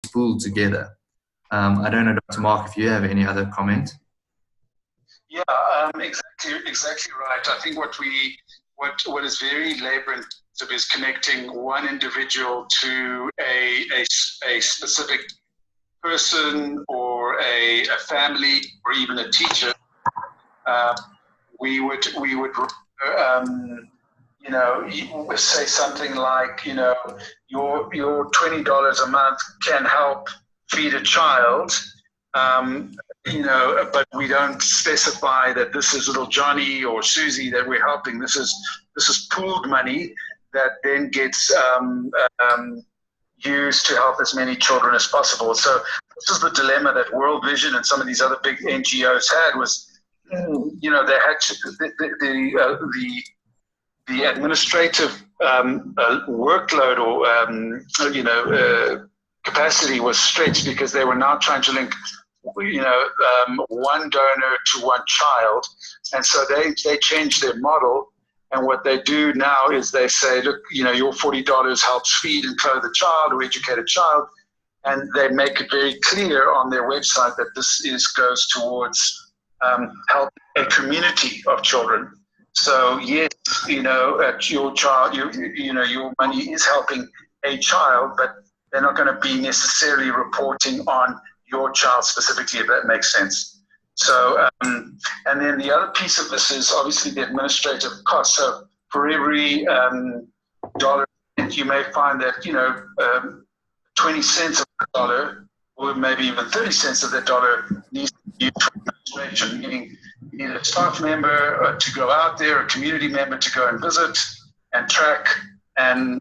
pooled together. I don't know, Dr. Mark, if you have any other comment. Yeah, exactly right. I think what is very labor-intensive is connecting one individual to a specific person or a family or even a teacher. We would say something like, your $20 a month can help feed a child, but we don't specify that this is little Johnny or Susie that we're helping. This is pooled money that then gets used to help as many children as possible. So this is the dilemma that World Vision and some of these other big NGOs had was, they had to, the administrative workload or capacity was stretched because they were now trying to link one donor to one child, and so they changed their model. And what they do now is they say, look, your $40 helps feed and clothe a child or educate a child, and they make it very clear on their website that this goes towards help a community of children. So yes, your child, your money is helping a child, but they're not going to be necessarily reporting on your child specifically, if that makes sense. So, and then the other piece of this is obviously the administrative cost. So for every dollar, you may find that 20 cents of the dollar, or maybe even 30 cents of that dollar, needs to be used for administration, meaning you need a staff member to go out there, a community member to go and visit and track and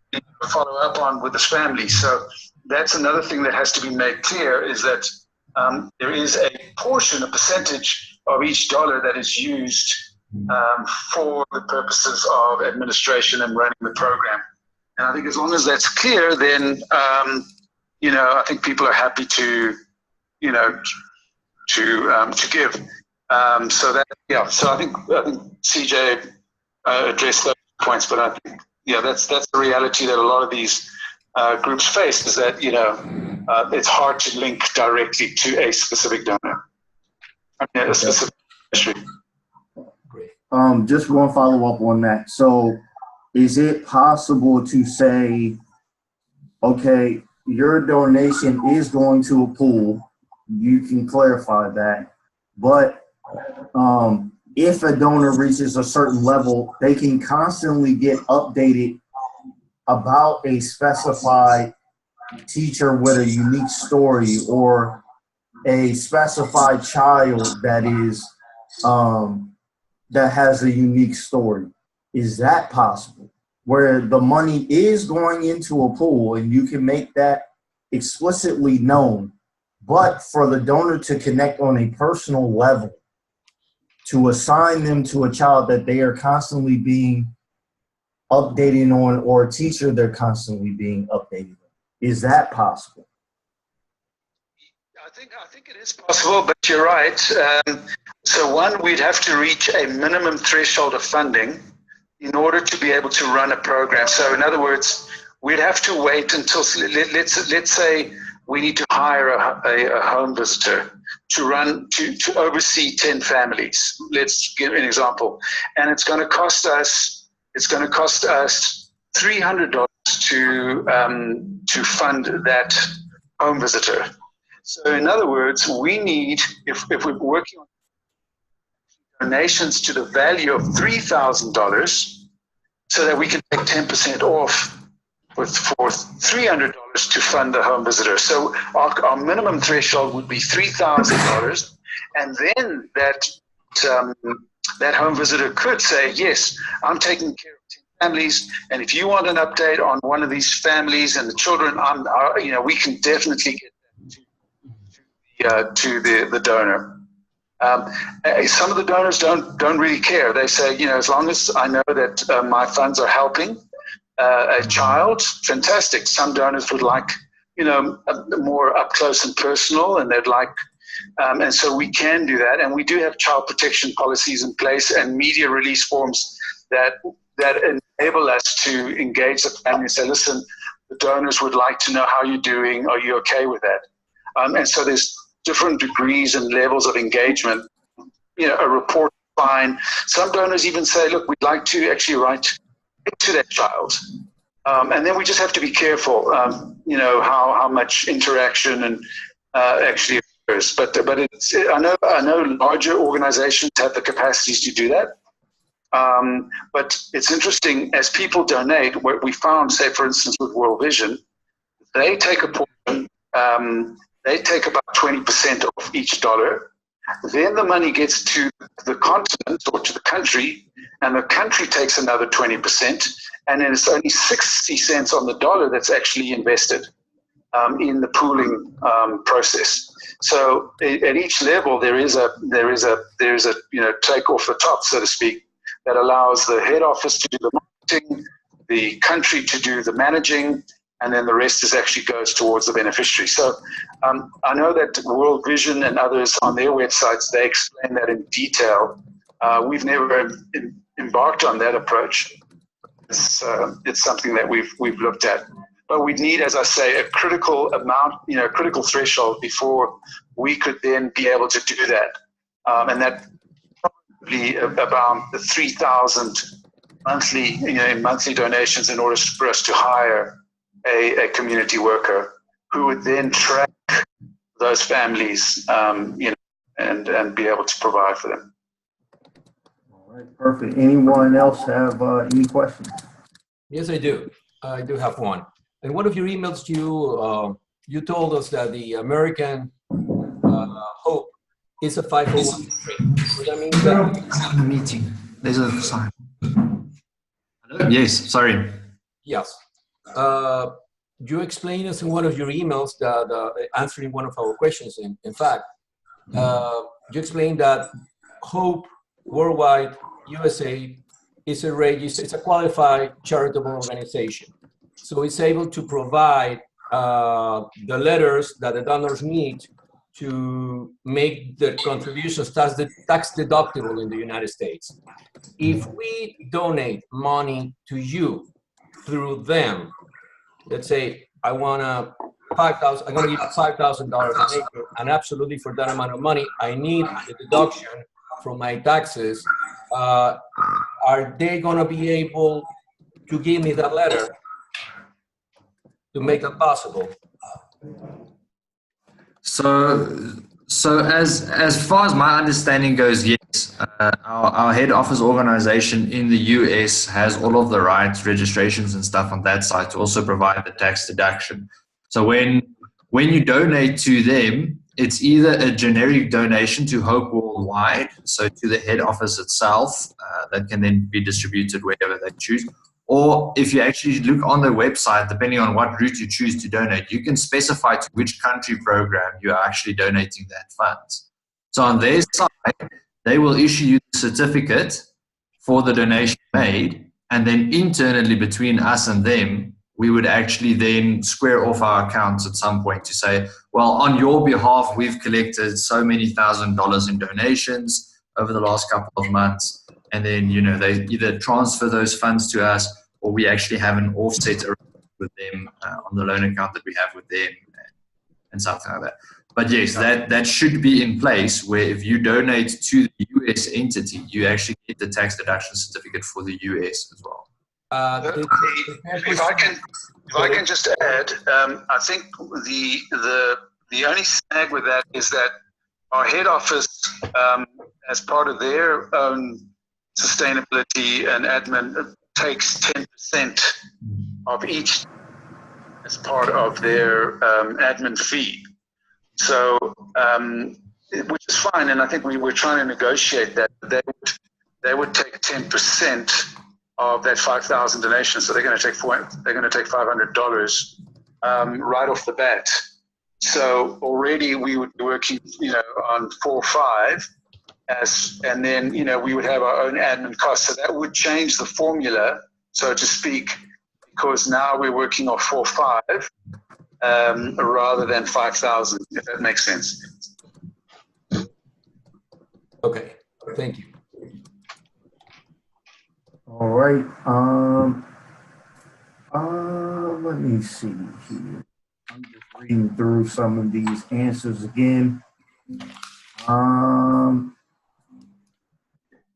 follow up on with this family. So that's another thing that has to be made clear, is that there is a percentage of each dollar that is used for the purposes of administration and running the program. And I think as long as that's clear, then I think people are happy to give. So I think CJ addressed those points, but I think that's the reality that a lot of these groups face, is that it's hard to link directly to a specific donor, a specific ministry. Just one follow up on that. So, is it possible to say, okay, your donation is going to a pool? You can clarify that, but if a donor reaches a certain level, they can constantly get updated about a specified teacher with a unique story, or a specified child that is that has a unique story. Is that possible, where the money is going into a pool and you can make that explicitly known, but for the donor to connect on a personal level, to assign them to a child that they are constantly being updated on, or a teacher they're constantly being updated on? Is that possible? I think it is possible, but you're right. So one, we'd have to reach a minimum threshold of funding in order to be able to run a program. So in other words, we'd have to wait until, let's say we need to hire a home visitor to oversee 10 families. Let's give an example. And it's going to cost us $300 to fund that home visitor. So in other words, we need, if we're working on donations to the value of $3,000, so that we can take 10% off for $300 to fund the home visitor. So our minimum threshold would be $3,000, and then that home visitor could say, yes, I'm taking care of 10 families, and if you want an update on one of these families and the children, we can definitely get that to the donor. Some of the donors don't really care. They say, as long as I know that my funds are helping a child, fantastic. Some donors would like, more up close and personal, and they'd like, and so we can do that. And we do have child protection policies in place and media release forms that enable us to engage the family and say, listen, the donors would like to know how you're doing. Are you okay with that? And so there's different degrees and levels of engagement. A report is fine. Some donors even say, look, we'd like to actually write to that child. And then we just have to be careful, how much interaction and actually occurs. But it's, I know larger organizations have the capacities to do that. But it's interesting, as people donate, what we found, say, for instance, with World Vision, they take a portion, they take about 20% of each dollar. Then the money gets to the continent or to the country, and the country takes another 20%, and then it's only 60 cents on the dollar that's actually invested in the pooling process. So at each level, there is a take off the top, so to speak, that allows the head office to do the marketing, the country to do the managing, and then the rest actually goes towards the beneficiary. So I know that World Vision and others on their websites, they explain that in detail. We've never embarked on that approach. It's something that we've looked at. But we need, as I say, a critical amount, critical threshold before we could then be able to do that. And that probably about the 3,000 monthly donations in order for us to hire a community worker who would then track those families, and be able to provide for them. All right, perfect. Anyone else have any questions? Yes, I do. I do have one. In one of your emails, you told us that the American Hope is a 501c3. Does that mean that? In a meeting. There's a sign. Hello? Yes, sorry. Yes. You explained us in one of your emails that answering one of our questions. In fact, you explained that Hope Worldwide USA is it's a qualified charitable organization. So it's able to provide the letters that the donors need to make the contributions tax deductible in the United States. If we donate money to you through them, let's say I'm gonna give you $5,000 an acre, and absolutely for that amount of money, I need the deduction from my taxes. Are they gonna be able to give me that letter to make that possible? So as far as my understanding goes, yes, our head office organization in the US has all of the rights, registrations and stuff on that side to also provide the tax deduction. So when you donate to them, it's either a generic donation to Hope Worldwide, so to the head office itself, that can then be distributed wherever they choose. Or if you actually look on the website, depending on what route you choose to donate, you can specify to which country program you are actually donating that funds. So on their side, they will issue you the certificate for the donation made, and then internally between us and them, we would actually then square off our accounts at some point to say, well, on your behalf, we've collected so many $1,000s in donations over the last couple of months. And then, they either transfer those funds to us, or we actually have an offset with them on the loan account that we have with them and something like that. But yes, that should be in place where if you donate to the US entity, you actually get the tax deduction certificate for the US as well. If I can just add, I think the only snag with that is that our head office, as part of their own sustainability and admin, takes 10% of each as part of their admin fee. So, which is fine, and I think we were trying to negotiate that. They would take 10% of that 5,000 donation, so they're going to take $500 right off the bat. So already we would be working, on 4 or 5. And then, we would have our own admin costs. So that would change the formula, so to speak, because now we're working off 4 or 5 rather than 5,000, if that makes sense. Okay, thank you. All right. let me see here. I'm just reading through some of these answers again.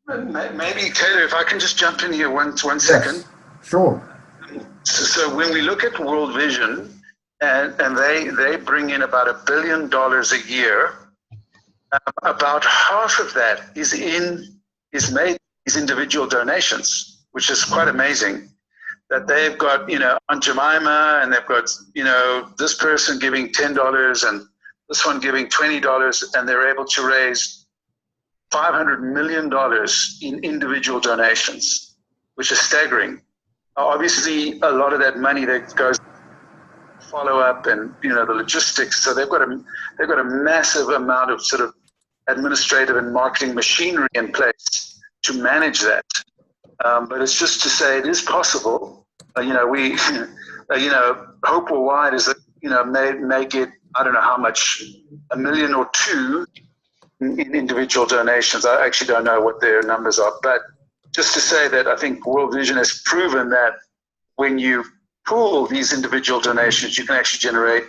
Maybe Taylor, if I can just jump in here one Yes, second. sure. So when we look at World Vision, and they bring in about $1 billion a year, about half of that is made these individual donations, which is quite amazing. That they've got, Aunt Jemima, and they've got, this person giving $10 and this one giving $20, and they're able to raise $500 million in individual donations, which is staggering. Obviously, a lot of that money that goes follow up and the logistics. So they've got a massive amount of sort of administrative and marketing machinery in place to manage that. But it's just to say it is possible. We Hope Worldwide is may get, I don't know how much, $1 million or $2 million in individual donations. I actually don't know what their numbers are, but just to say that I think World Vision has proven that when you pool these individual donations, you can actually generate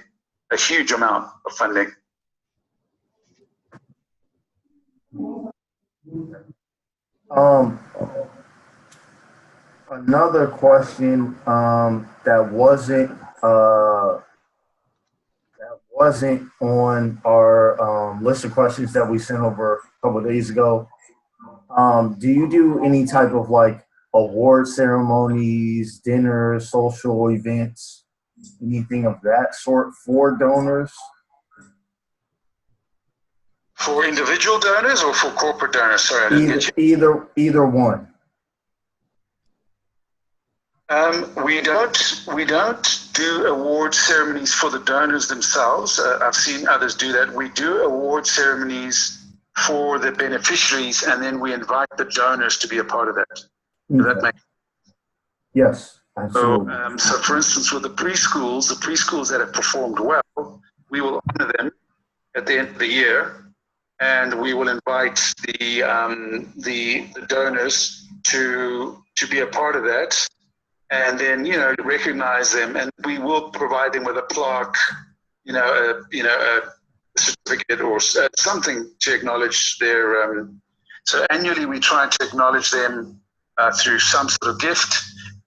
a huge amount of funding. Another question that wasn't on our list of questions that we sent over a couple of days ago. Do you do any type of like award ceremonies, dinners, social events, anything of that sort for donors? For individual donors or for corporate donors? Sorry, I didn't get you. Either one. We don't do award ceremonies for the donors themselves. I've seen others do that. We do award ceremonies for the beneficiaries, and then we invite the donors to be a part of that. Does that make sense? Yes, absolutely. So for instance, with the preschools that have performed well, we will honor them at the end of the year, and we will invite the donors to be a part of that, and then recognize them, and we will provide them with a plaque, a certificate or something to acknowledge their. So annually, we try to acknowledge them through some sort of gift,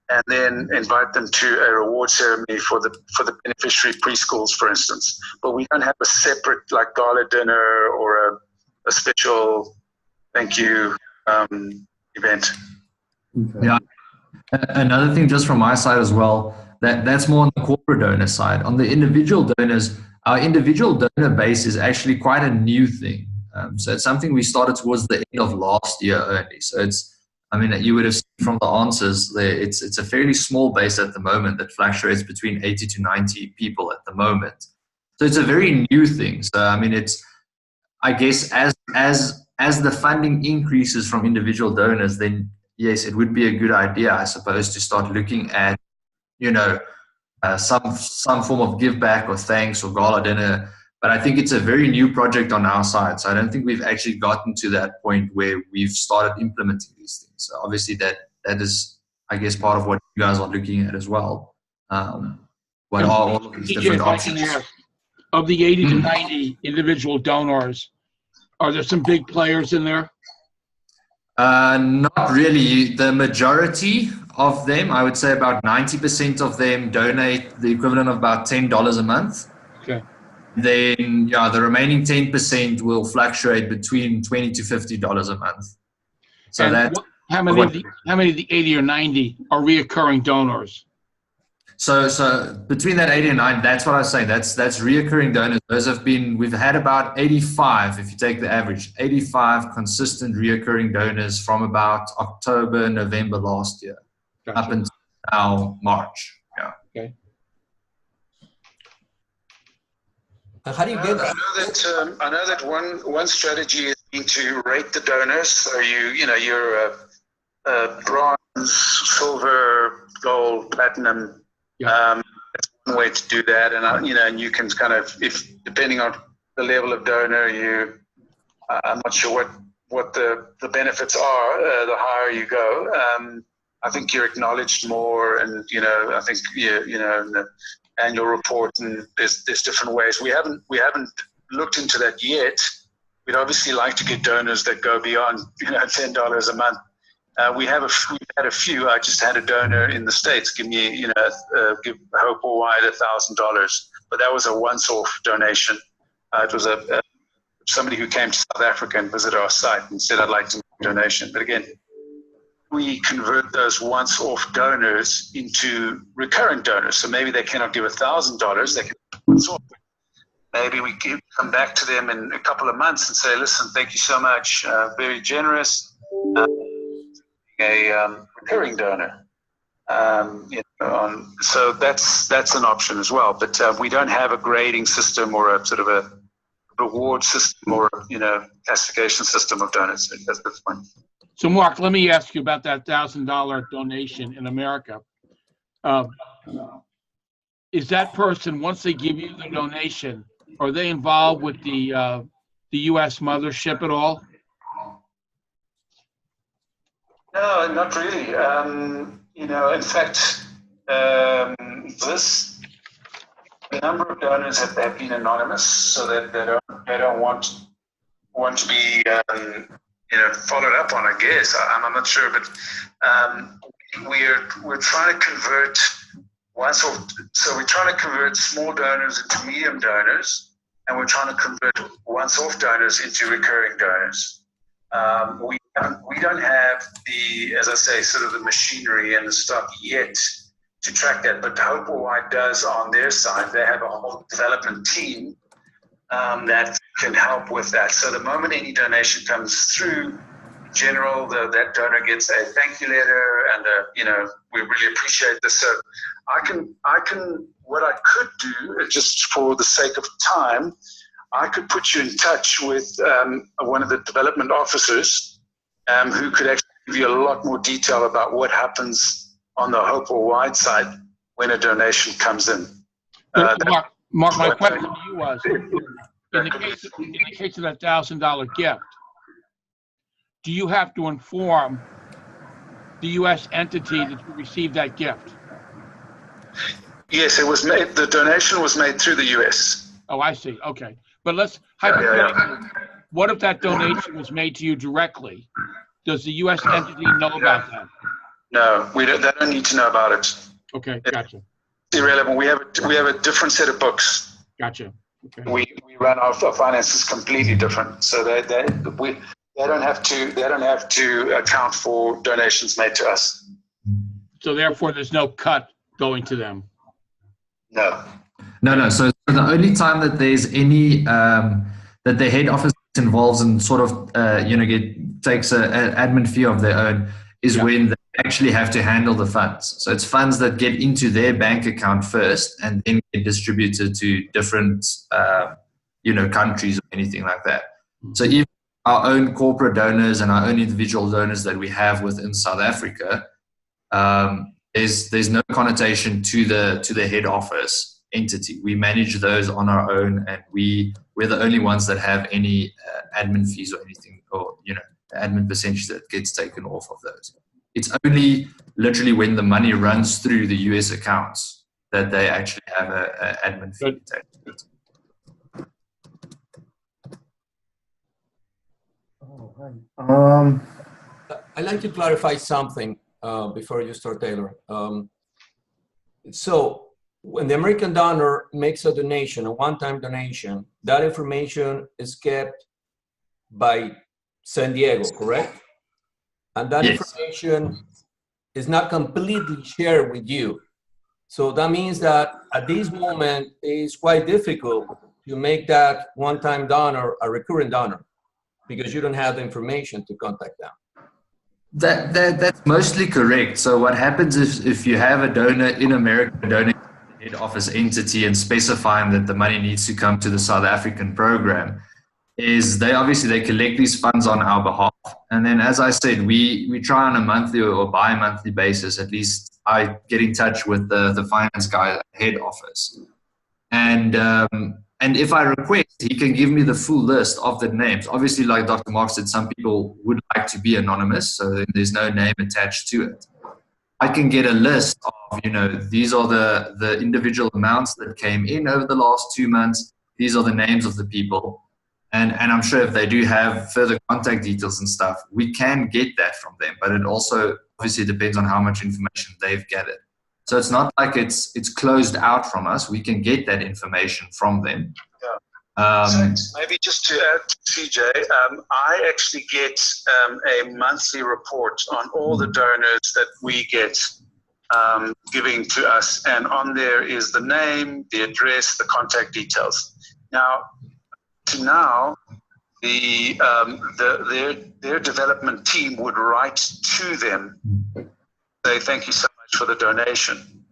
and then invite them to a reward ceremony for the beneficiary preschools, for instance. But we don't have a separate like gala dinner or a special thank you event. Okay. Yeah. Another thing, just from my side as well, that's more on the corporate donor side. On the individual donors, our individual donor base is actually quite a new thing. So it's something we started towards the end of last year only. So you would have seen from the answers there, it's a fairly small base at the moment that fluctuates between 80 to 90 people at the moment. So it's a very new thing. So I guess as the funding increases from individual donors, then yes, it would be a good idea, I suppose, to start looking at, some form of give back or thanks or gala dinner. But I think it's a very new project on our side. So I don't think we've actually gotten to that point where we've started implementing these things. So obviously that is, I guess, part of what you guys are looking at as well. What are all of these different options? Of the 80 to 90 individual donors, are there some big players in there? Not really. The majority of them, I would say about 90% of them donate the equivalent of about $10 a month. Okay. Then, the remaining 10% will fluctuate between $20 to $50 a month. So how many of the 80 or 90 are reoccurring donors? So between that 80 and 90, that's what I was saying. That's reoccurring donors. We've had about 85, if you take the average, 85 consistent reoccurring donors from about October, November last year, Gotcha. Up until now, March. Yeah. Okay. And how do you get that? I know that one strategy is to rate the donors. So you're a bronze, silver, gold, platinum. Yeah. That's one way to do that, and you can kind of, if depending on the level of donor, I'm not sure what the benefits are. The higher you go, I think you're acknowledged more, and I think in the annual report, and there's different ways. We haven't looked into that yet. We'd obviously like to get donors that go beyond $10 a month. We've had a few. I just had a donor in the States give me give Hope Worldwide $1,000, but that was a once-off donation. It was somebody who came to South Africa and visited our site and said, I'd like to make a donation. But again, we convert those once-off donors into recurring donors. So maybe they cannot give $1,000, they can once off. Maybe we come back to them in a couple of months and say, listen, thank you so much, very generous, a recurring donor. So that's an option as well. But we don't have a grading system or a sort of a reward system or classification system of donors at this point. So Mark, let me ask you about that $1,000 donation in America. Is that person, once they give you the donation, are they involved with the U.S. mothership at all? No, not really. In fact, the number of donors have been anonymous, so that they don't want to be followed up on. I guess I'm not sure, but we're trying to convert so we're trying to convert small donors into medium donors, and we're trying to convert once-off donors into recurring donors. We don't have as I say, sort of the machinery and the stuff yet to track that, but Hope Worldwide does on their side. They have a whole development team that can help with that. So the moment any donation comes through, in general, that donor gets a thank you letter, and we really appreciate this. So what I could do, just for the sake of time, I could put you in touch with one of the development officers who could actually give you a lot more detail about what happens on the Hope Worldwide side when a donation comes in. Mark, my question to you was, in the case of that $1,000 gift, do you have to inform the U.S. entity that you received that gift? Yes, it was made. The donation was made through the U.S. Oh, I see. Okay, but let's hypothetically, what if that donation was made to you directly? Does the U.S. entity know about that? No, they don't need to know about it. Okay, gotcha. It's irrelevant. We have a different set of books. Gotcha. Okay. We run our finances completely different, so they don't have to account for donations made to us. So therefore, there's no cut going to them. No. So the only time that there's any that the head office involves and sort of takes an admin fee of their own is when they actually have to handle the funds. So it's funds that get into their bank account first and then get distributed to different countries or anything like that. So even our own corporate donors and our own individual donors that we have within South Africa, there's no connotation to the head office entity. We manage those on our own, and we're the only ones that have any admin fees or anything, or admin percentage that gets taken off of those. It's only literally when the money runs through the US accounts that they actually have an admin fee attached to it. I'd like to clarify something before you start, Taylor. So when the American donor makes a donation, a one-time donation, that information is kept by San Diego, correct? And that information is not completely shared with you. So that means that at this moment, it's quite difficult to make that one-time donor a recurring donor because you don't have the information to contact them. That's mostly correct. So what happens if you have a donor in America donating to the head office entity and specifying that the money needs to come to the South African program, is they collect these funds on our behalf. And then, as I said, we try on a monthly or bi-monthly basis, at least I get in touch with the finance guy at head office. And if I request, he can give me the full list of the names. Obviously, like Dr. Mark said, some people would like to be anonymous, so there's no name attached to it. I can get a list of, these are the individual amounts that came in over the last 2 months. These are the names of the people. And I'm sure if they do have further contact details and stuff, we can get that from them. But it also obviously depends on how much information they've gathered. So it's not like it's closed out from us. We can get that information from them. So maybe just to add, CJ, I actually get a monthly report on all the donors that we get giving to us, and on there is the name, the address, the contact details. Now, their development team would write to them, say thank you so much for the donation,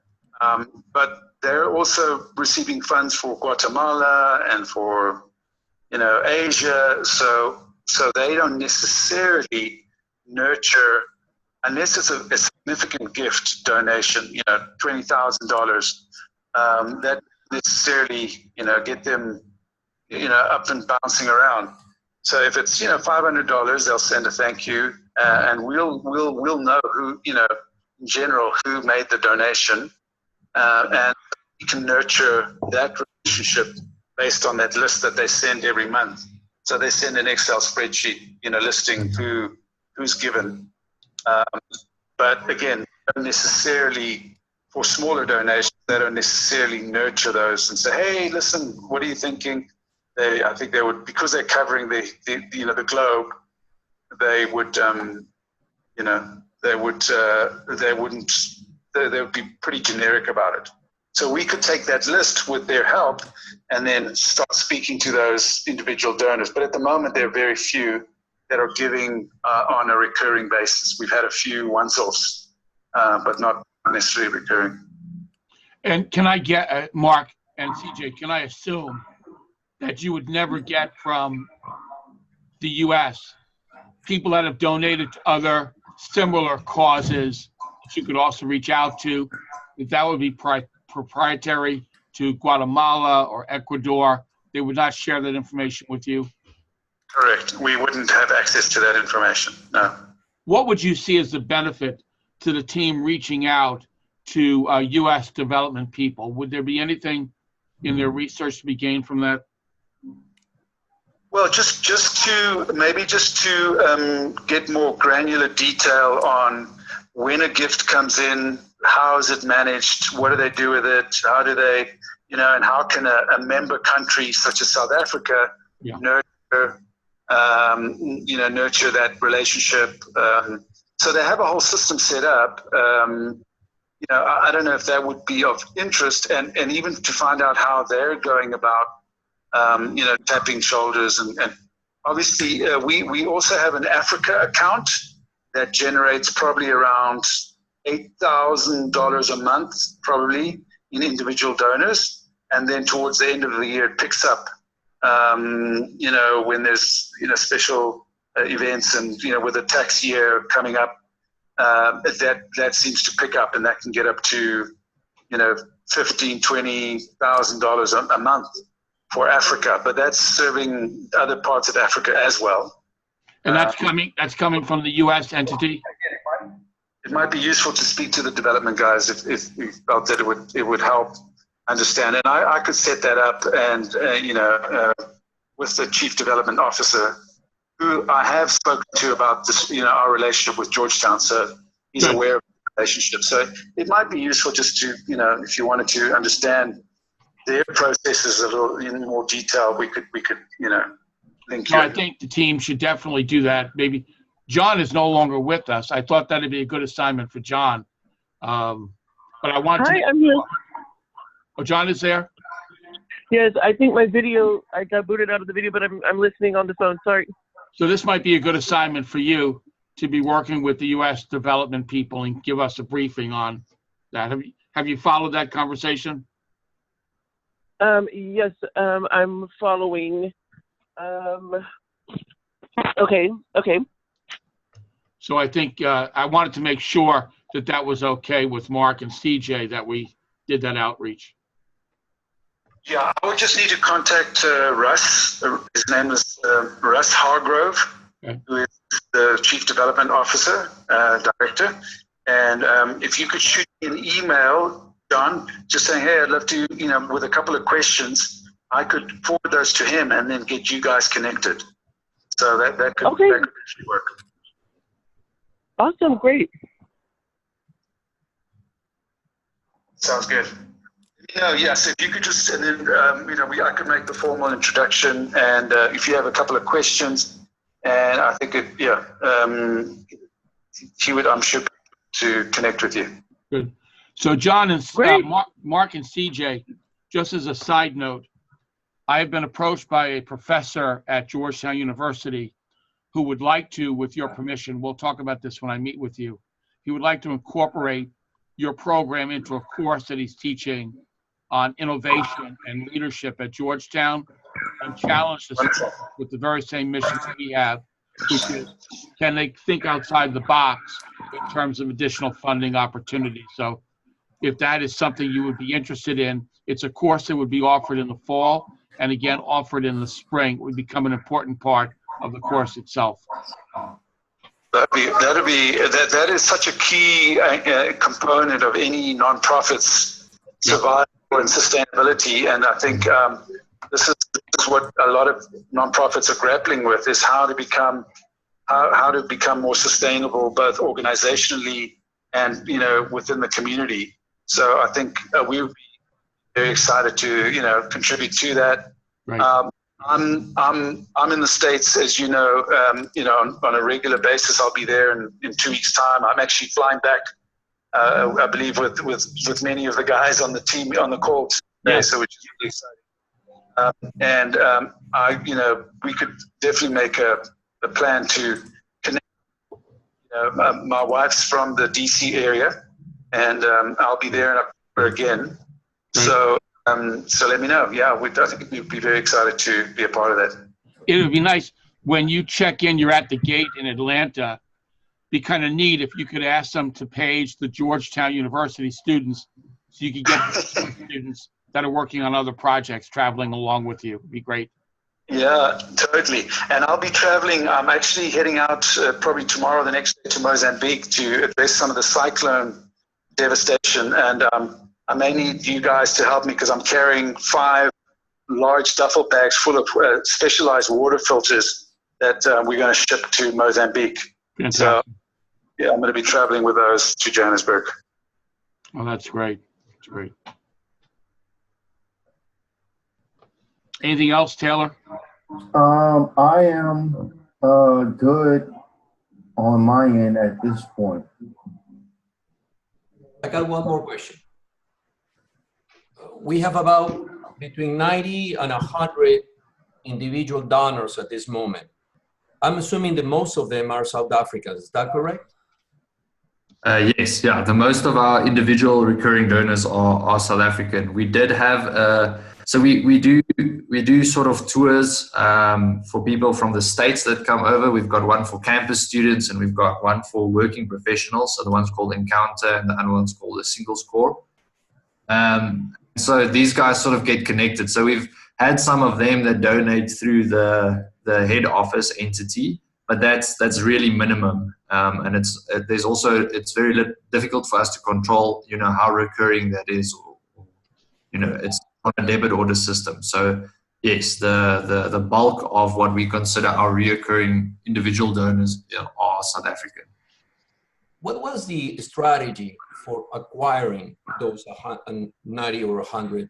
but they're also receiving funds for Guatemala and for, Asia. So they don't necessarily nurture, unless it's a significant gift donation, $20,000. That necessarily, get them, up and bouncing around. So if it's, $500, they'll send a thank you, and we'll know who, in general, who made the donation, and you can nurture that relationship based on that list that they send every month. So they send an Excel spreadsheet, listing who's given. But again, don't necessarily, for smaller donations, they don't necessarily nurture those and say, hey, listen, what are you thinking? I think they would, because they're covering the globe, they would, they would be pretty generic about it. So we could take that list with their help and then start speaking to those individual donors. But at the moment, there are very few that are giving on a recurring basis. We've had a few once-offs, but not necessarily recurring. And can I get, Mark and CJ, can I assume that you would never get from the U.S. people that have donated to other similar causes that you could also reach out to, that would be proprietary to Guatemala or Ecuador? They would not share that information with you? Correct. We wouldn't have access to that information, no. What would you see as the benefit to the team reaching out to U.S. development people? Would there be anything in their research to be gained from that? Well, just to get more granular detail on when a gift comes in, how is it managed, what do they do with it, how do they, and how can a member country such as South Africa nurture that relationship. So they have a whole system set up. I don't know if that would be of interest, and even to find out how they're going about tapping shoulders, and obviously we also have an Africa account that generates probably around $8,000 a month, probably, in individual donors, and then towards the end of the year it picks up. When there's special events, and with the tax year coming up, that seems to pick up, and that can get up to $15,000-$20,000 a month for Africa, but that's serving other parts of Africa as well. And that's coming from the U.S. entity? It might be useful to speak to the development guys if you felt that it would help understand. And I could set that up, and with the chief development officer, who I have spoken to about this, our relationship with Georgetown. So he's aware of the relationship. So it might be useful just to, if you wanted to understand their processes a little in more detail, we could link you. I think the team should definitely do that. Maybe John is no longer with us. I thought that'd be a good assignment for John. But I want Hi, I'm here. Oh, John is there? Yes, I think my video, I got booted out of the video, but I'm listening on the phone. Sorry. So this might be a good assignment for you to be working with the U.S. development people and give us a briefing on that. Have you followed that conversation? Yes, I'm following. Okay. So I think I wanted to make sure that was okay with Mark and CJ, that we did that outreach. Yeah, I would just need to contact Russ. His name is Russ Hargrove, who is the Chief Development Officer, Director. And if you could shoot me an email, John, just saying, hey, I'd love to, with a couple of questions, I could forward those to him and then get you guys connected. So that could actually work. Awesome, great. Sounds good. Yes, if you could just, and then, I could make the formal introduction, and if you have a couple of questions, and I think he would, I'm sure, to connect with you. Good. So John and Mark and CJ, just as a side note, I have been approached by a professor at Georgetown University who would like to, with your permission, we'll talk about this when I meet with you, he would like to incorporate your program into a course that he's teaching on innovation and leadership at Georgetown, and challenge the students with the very same mission that we have, which is, can they think outside the box in terms of additional funding opportunities? So if that is something you would be interested in, it's a course that would be offered in the fall, and again, offered in the spring. It would become an important part of the course itself. That is such a key component of any nonprofit's survival and sustainability. And I think this is what a lot of nonprofits are grappling with, is how to become more sustainable, both organizationally and within the community. So I think we would be very excited to contribute to that. Right. I'm in the States, as you know, on a regular basis. I'll be there in 2 weeks' time. I'm actually flying back, I believe, with many of the guys on the team on the call today, so which is really exciting. We could definitely make a plan to connect. My wife's from the DC area, and I'll be there in October again. So let me know. Yeah, I think we'd be very excited to be a part of that. It would be nice when you check in, you're at the gate in Atlanta. Be kind of neat if you could ask them to page the Georgetown University students, so you could get students that are working on other projects traveling along with you. It'd be great. Yeah, totally. And I'll be traveling. I'm actually heading out probably tomorrow or the next day to Mozambique to address some of the cyclone devastation. And I may need you guys to help me, because I'm carrying 5 large duffel bags full of specialized water filters that we're going to ship to Mozambique. Fantastic. So, yeah, I'm going to be traveling with those to Johannesburg. Oh, that's great. That's great. Anything else, Taylor? I am good on my end at this point. I got one more question. We have about between 90 and 100 individual donors at this moment. I'm assuming that most of them are South Africans. Is that correct? Yes, yeah. The most of our individual recurring donors are South African. We did have, so we do sort of tours for people from the States that come over. We've got one for campus students, and we've got one for working professionals. So the one's called Encounter, and the other one's called the Singles Core. So these guys sort of get connected. So we've had some of them that donate through the head office entity, but that's really minimum. And it's very difficult for us to control, how recurring that is, it's on a debit order system. So yes, the bulk of what we consider our reoccurring individual donors are South African. What was the strategy for acquiring those 90 or 100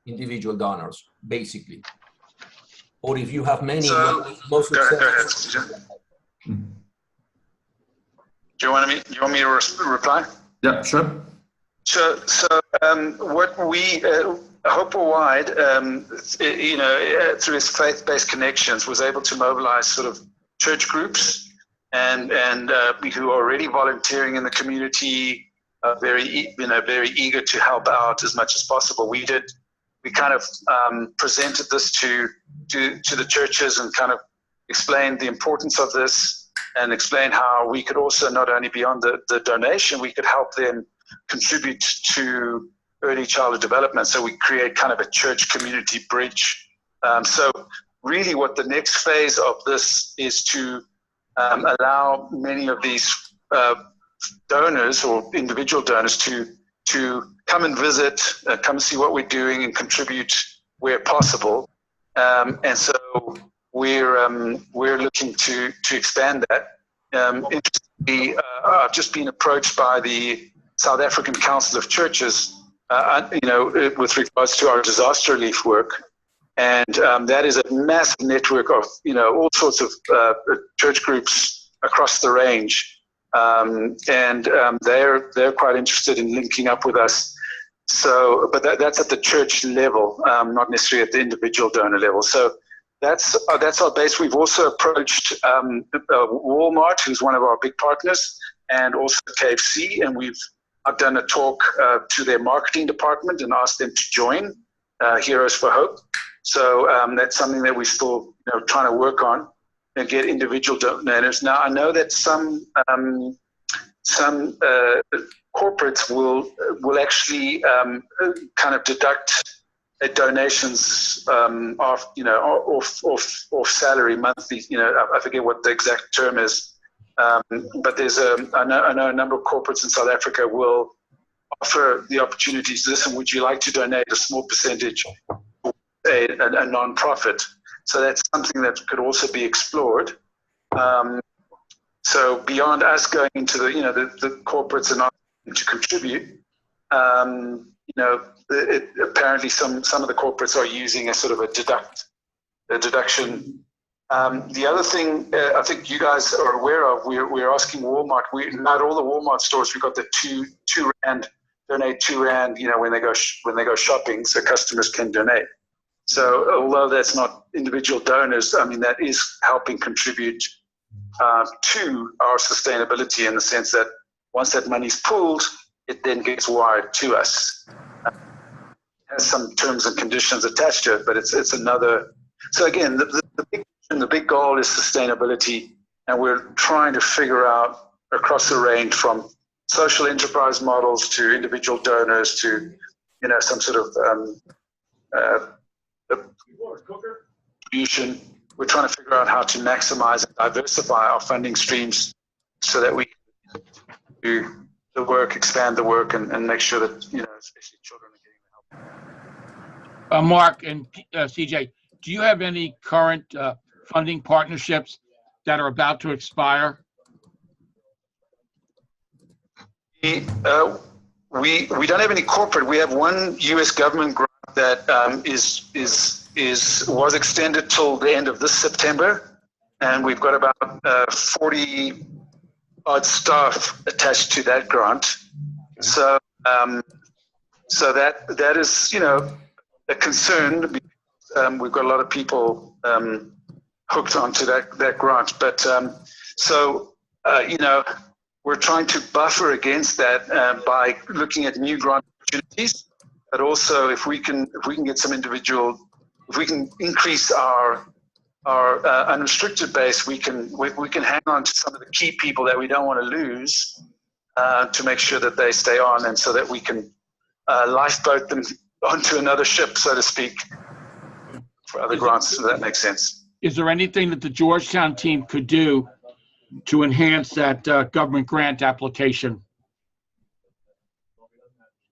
individual donors, basically? Or if you have many, most go ahead. Do you want me to reply? Yeah, sure. So what we Hopewide, through its faith-based connections, was able to mobilize sort of church groups and who are already volunteering in the community, very eager to help out as much as possible. We kind of presented this to the churches and kind of explained the importance of this, and explained how we could also, not only beyond the donation, we could help them contribute to early childhood development. So we create kind of a church community bridge. So really what the next phase of this is to allow many of these donors or individual donors to come and visit, come and see what we're doing and contribute where possible. And so we're looking to expand that. Interestingly, I've just been approached by the South African Council of Churches, with regards to our disaster relief work. And that is a massive network of, all sorts of church groups across the range. They're quite interested in linking up with us. So, but that's at the church level, not necessarily at the individual donor level. So that's our base. We've also approached Walmart, who's one of our big partners, and also KFC, and I've done a talk to their marketing department and asked them to join Heroes for Hope. So that's something that we're still trying to work on and get individual donors. Now, I know that some corporates will actually kind of deduct donations off salary monthly. I forget what the exact term is. But I know a number of corporates in South Africa will offer the opportunities. Listen, would you like to donate a small percentage to a non-profit? So that's something that could also be explored. So beyond us going into the corporates and asking to contribute, apparently some of the corporates are using a sort of a deduction. The other thing I think you guys are aware of, we're asking Walmart. Not all the Walmart stores. We've got the two rand, donate 2 rand. When they go shopping, so customers can donate. So although that's not individual donors, I mean that is helping contribute to our sustainability in the sense that once that money's pooled, it then gets wired to us. It has some terms and conditions attached to it, but it's another. So again, the big goal is sustainability, and we're trying to figure out across the range from social enterprise models to individual donors to some sort of contribution. We're trying to figure out how to maximize and diversify our funding streams so that we can do the work, expand the work, and make sure that especially children are getting the help. Mark and CJ, do you have any current funding partnerships that are about to expire? We don't have any corporate. We have one U.S. government grant that was extended till the end of this September, and we've got about 40 odd staff attached to that grant. So that is a concern. We've got a lot of people hooked onto that grant, but we're trying to buffer against that by looking at new grant opportunities. But also, if we can get some if we can increase our unrestricted base, we can hang on to some of the key people that we don't want to lose to make sure that they stay on, and so that we can lifeboat them onto another ship, so to speak, for other grants. So that makes sense. Is there anything that the Georgetown team could do to enhance that government grant application?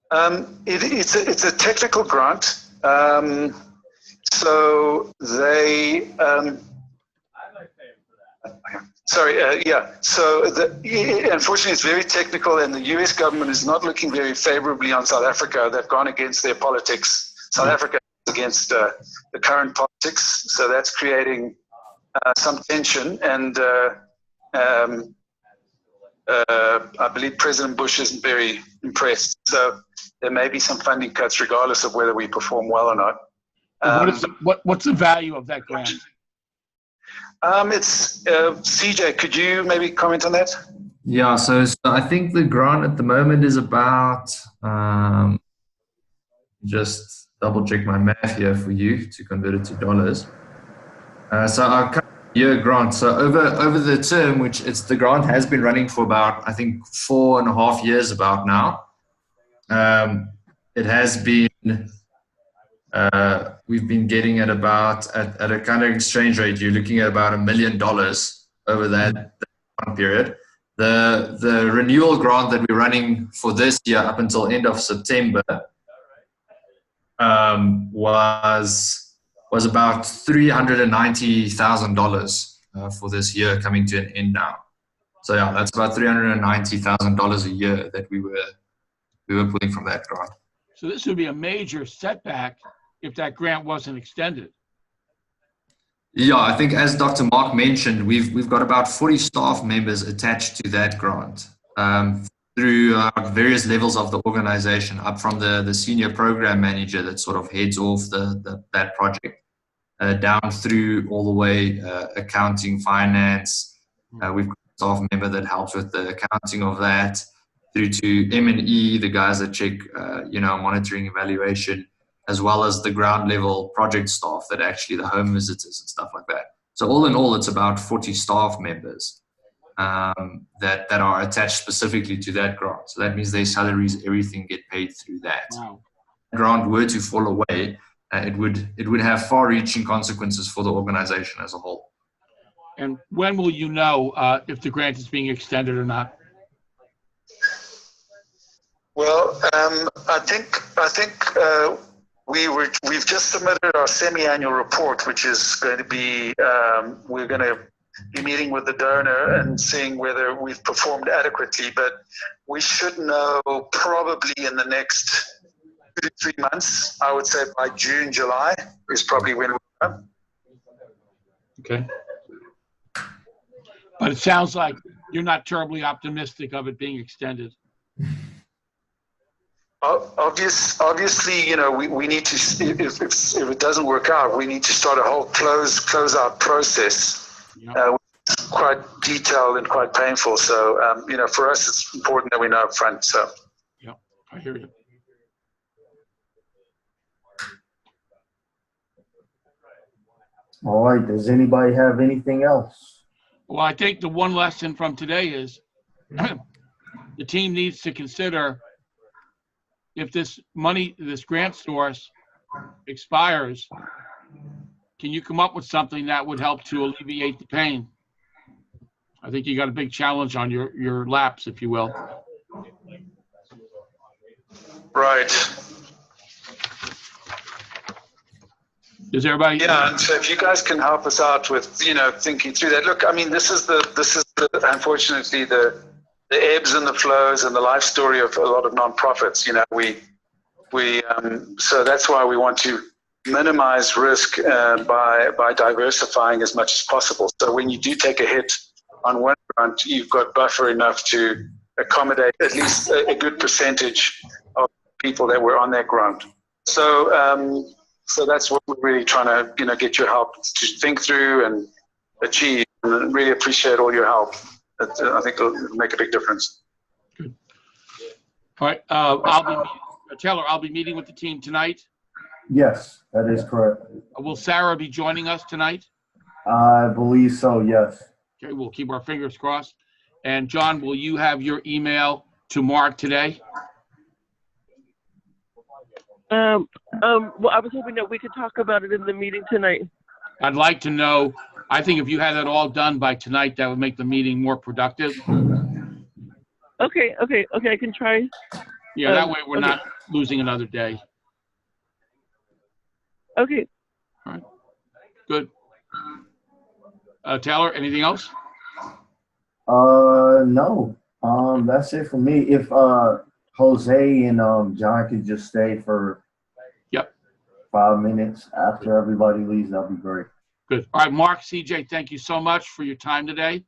It's a technical grant. So they. So unfortunately, it's very technical, and the U.S. government is not looking very favorably on South Africa. They've gone against their politics. South Africa is against the current politics, so that's creating some tension. And I believe President Bush isn't very impressed. So there may be some funding cuts, regardless of whether we perform well or not. What's the value of that grant? It's CJ. Could you maybe comment on that? Yeah. So I think the grant at the moment is about. Just double check my math here for you to convert it to dollars. So our year grant. So over the term, the grant has been running for about, I think, 4.5 years about now. It has been. We've been getting at about at a kind of exchange rate. You're looking at about $1 million over that period. The renewal grant that we're running for this year up until end of September was about $390,000 for this year, coming to an end now. So yeah, that's about $390,000 a year that we were pulling from that grant. So this would be a major setback if that grant wasn't extended. Yeah, I think as Dr. Mark mentioned, we've got about 40 staff members attached to that grant through various levels of the organization, up from the senior program manager that sort of heads off that project, down through all the way accounting, finance. We've got a staff member that helps with the accounting of that, through to M&E, the guys that check, monitoring, evaluation, as well as the ground level project staff that actually the home visitors and stuff like that. So all in all, it's about 40 staff members that are attached specifically to that grant. So that means their salaries, everything get paid through that. Wow. If the grant were to fall away, it would have far-reaching consequences for the organization as a whole. And when will you know if the grant is being extended or not? Well, I think we've just submitted our semi-annual report, which is going to be we're going to be meeting with the donor and seeing whether we've performed adequately. But we should know probably in the next 2 to 3 months. I would say by June, July is probably when we're done. Okay. But it sounds like you're not terribly optimistic of it being extended. Obviously, we need to, if it doesn't work out, we need to start a whole close out process. Yeah. Quite detailed and quite painful. So, for us, it's important that we know up front. So. Yeah, I hear you. All right. Does anybody have anything else? Well, I think the one lesson from today is the team needs to consider if this grant source expires, can you come up with something that would help to alleviate the pain? I think you got a big challenge on your laps, if you will. Right. Is everybody? Yeah, and so if you guys can help us out with, thinking through that. Look, I mean, this is unfortunately the ebbs and the flows and the life story of a lot of nonprofits. So that's why we want to minimize risk by diversifying as much as possible. So when you do take a hit on one grant, you've got buffer enough to accommodate at least a good percentage of people that were on that grant. So that's what we're really trying to, get your help to think through and achieve. And really appreciate all your help. I think it'll make a big difference. Good. All right. Taylor, I'll be meeting with the team tonight. Yes, that is correct. Will Sarah be joining us tonight? I believe so, yes. Okay, we'll keep our fingers crossed. And John, will you have your email to Mark today? Well, I was hoping that we could talk about it in the meeting tonight. I'd like to know, I think if you had that all done by tonight, that would make the meeting more productive. Okay, I can try. Yeah, that way we're not losing another day. Okay. All right, good. Taylor, anything else? No. That's it for me. If Jose and John could just stay for 5 minutes after everybody leaves, that'd be great. Good. All right, Mark, CJ, thank you so much for your time today.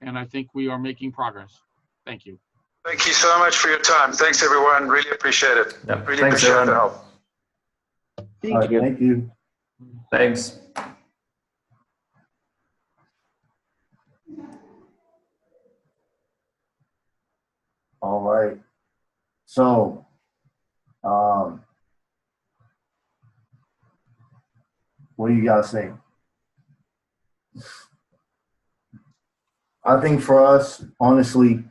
And I think we are making progress. Thank you. Thank you so much for your time. Thanks, everyone. Really appreciate it. Yep. Really Thanks, appreciate everyone. the help. Thank you. Thank you. Thanks. All right. So, what do you guys think? I think for us, honestly,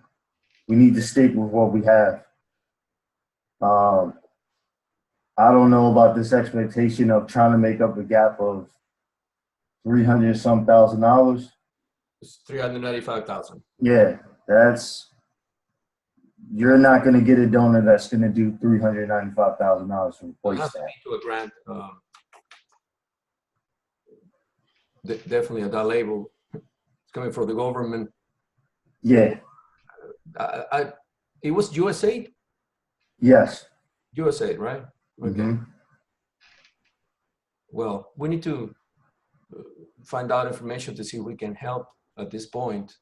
we need to stick with what we have. I don't know about this expectation of trying to make up a gap of $300-some thousand. It's $395,000. Yeah, you're not going to get a donor that's going to do $395,000 to replace Have to that. be to a grant. Definitely at that label. It's coming from the government. Yeah. It was USAID? Yes. USAID, right? Okay. Mhm. Well, we need to find out information to see if we can help at this point.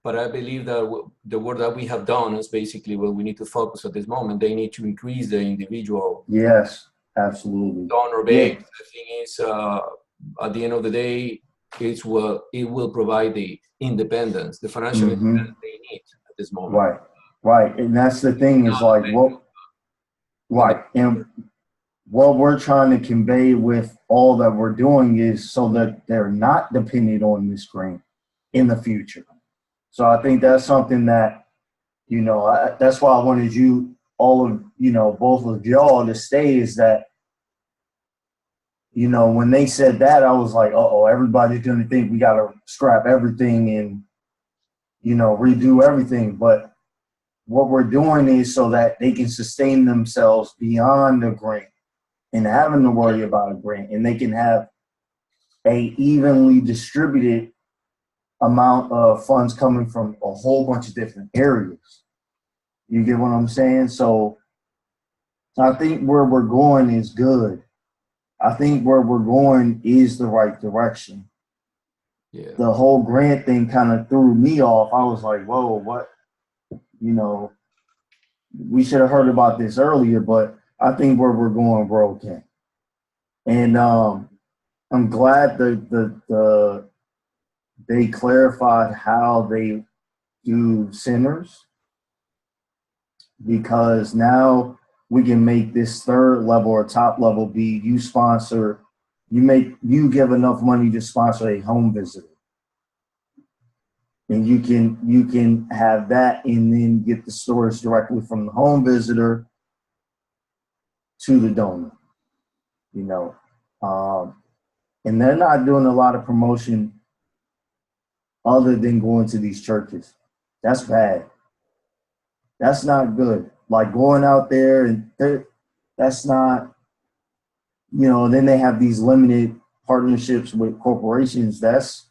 But I believe that the work that we have done is basically what we need to focus at this moment. They need to increase the individual Yes, absolutely. donor base. The thing is, at the end of the day, it will provide the independence, the financial independence they need at this moment. Right. And that's the thing is like and what we're trying to convey with all that we're doing is so that they're not dependent on this grant in the future. So I think that's something that, that's why I wanted both of y'all to stay, is that, when they said that, I was like, everybody's going to think we got to scrap everything and, redo everything. But what we're doing is so that they can sustain themselves beyond the grant and having to worry about a grant, and they can have a evenly distributed amount of funds coming from a whole bunch of different areas. You get what I'm saying? So I think where we're going is good. I think where we're going is the right direction. Yeah. The whole grant thing kind of threw me off. I was like, whoa, what? We should have heard about this earlier, but I think where we're going, we're okay. And I'm glad that they clarified how they do centers, because now we can make this third level or top level be you give enough money to sponsor a home visitor. And you can have that and then get the stories directly from the home visitor to the donor, and they're not doing a lot of promotion other than going to these churches. That's bad. That's not good. Like going out there and that's not, then they have these limited partnerships with corporations. That's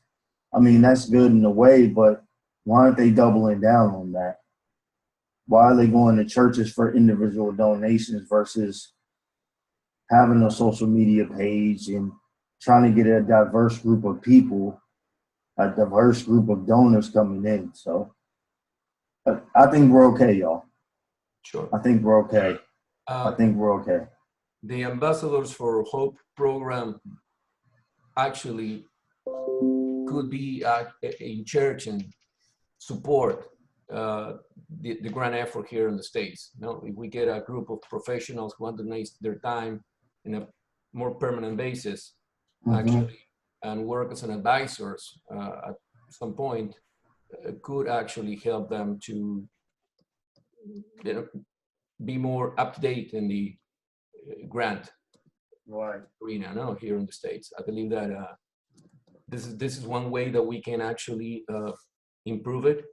good in a way, but why aren't they doubling down on that? Why are they going to churches for individual donations versus having a social media page and trying to get a diverse group of people, a diverse group of donors coming in? So I think we're okay, y'all. Sure. I think we're okay. The Ambassadors for Hope program actually could be in church and support the grant effort here in the States. If we get a group of professionals who want to donate their time in a more permanent basis, actually, and work as an advisors at some point, could actually help them to be more up to date in the grant arena here in the States. I believe that this is one way that we can actually improve it,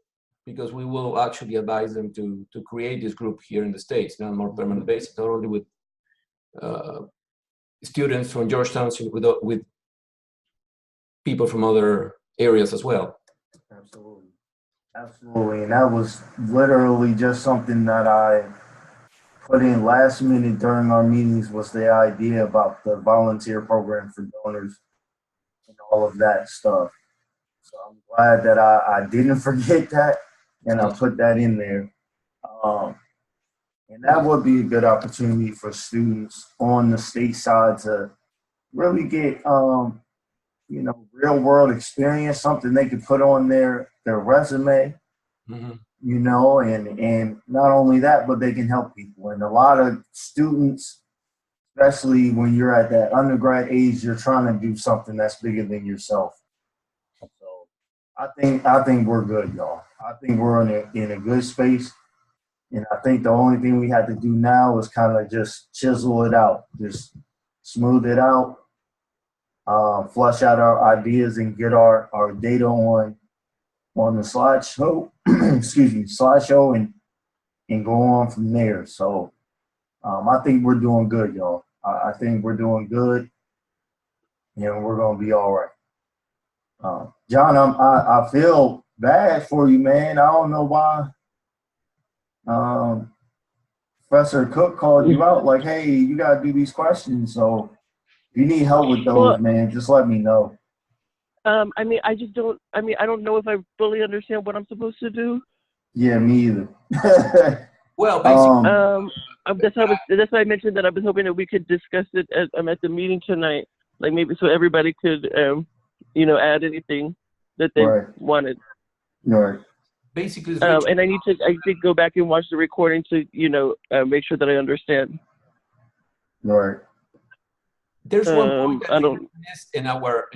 because we will actually advise them to create this group here in the States on a more permanent basis, not only with students from Georgetown, with people from other areas as well. Absolutely. And that was literally just something that I put in last minute during our meetings, was the idea about the volunteer program for donors and all of that stuff. So I'm glad that I didn't forget that, and I put that in there. And that would be a good opportunity for students on the state side to really get, real world experience, something they could put on their resume, and not only that, but they can help people. And a lot of students, especially when you're at that undergrad age, you're trying to do something that's bigger than yourself. So I think we're good, y'all. I think we're in a good space. And I think the only thing we have to do now is kind of just chisel it out, just smooth it out, flush out our ideas and get our data on the slideshow, slideshow and go on from there. So I think we're doing good, y'all. I think we're doing good. We're gonna be all right. John, I feel bad for you, man. I don't know why. Professor Cook called you out like, hey, you gotta do these questions. So if you need help with those, man, just let me know. I mean, I just don't. I mean, I don't know if I fully understand what I'm supposed to do. Yeah, me either. Well, basically, That's why I mentioned that I was hoping that we could discuss it at the meeting tonight, like maybe so everybody could, add anything that they wanted. Right. basically, And I did go back and watch the recording to, make sure that I understand. Right. there's one point I that we don't- missed in our